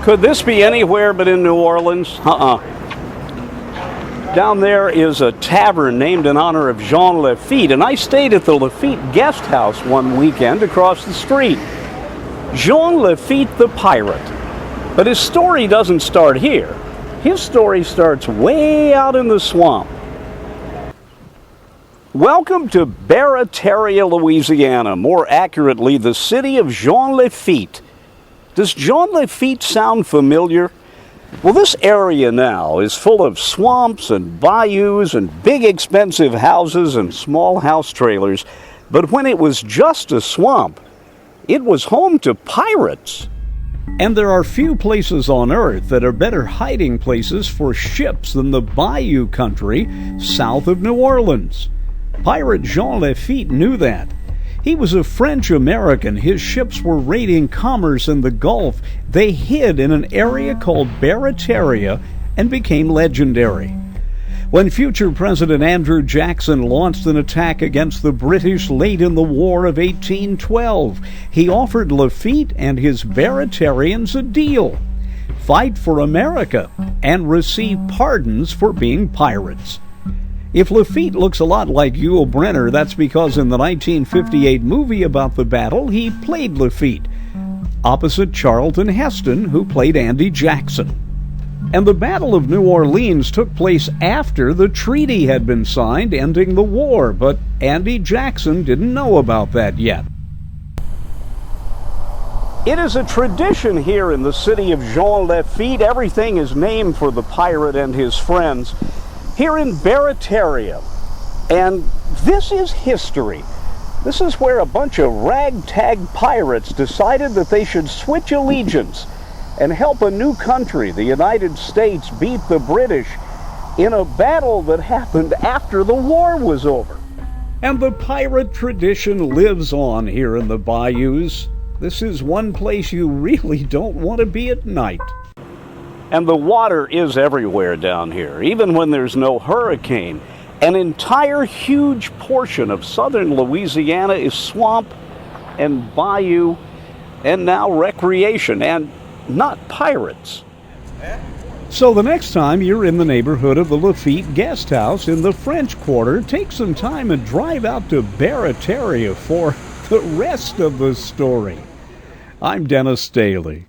Could this be anywhere but in New Orleans? Down there is a tavern named in honor of Jean Lafitte, and I stayed at the Lafitte Guest House one weekend across the street. Jean Lafitte the pirate. But his story doesn't start here. His story starts way out in the swamp. Welcome to Barataria, Louisiana, more accurately, the city of Jean Lafitte. Does Jean Lafitte sound familiar? Well, this area now is full of swamps and bayous and big expensive houses and small house trailers. But when it was just a swamp, it was home to pirates. And there are few places on earth that are better hiding places for ships than the bayou country south of New Orleans. Pirate Jean Lafitte knew that. He was a French-American. His ships were raiding commerce in the Gulf. They hid in an area called Barataria and became legendary. When future President Andrew Jackson launched an attack against the British late in the War of 1812, he offered Lafitte and his Baratarians a deal: fight for America and receive pardons for being pirates. If Lafitte looks a lot like Yul Brynner, that's because in the 1958 movie about the battle, he played Lafitte, opposite Charlton Heston, who played Andy Jackson. And the Battle of New Orleans took place after the treaty had been signed, ending the war, but Andy Jackson didn't know about that yet. It is a tradition here in the city of Jean Lafitte. Everything is named for the pirate and his friends. Here in Barataria, and this is history. This is where a bunch of ragtag pirates decided that they should switch allegiance and help a new country, the United States, beat the British in a battle that happened after the war was over. And the pirate tradition lives on here in the bayous. This is one place you really don't want to be at night. And the water is everywhere down here, even when there's no hurricane. An entire huge portion of southern Louisiana is swamp and bayou and now recreation, and not pirates. So the next time you're in the neighborhood of the Lafitte Guest House in the French Quarter, take some time and drive out to Barataria for the rest of the story. I'm Dennis Staley.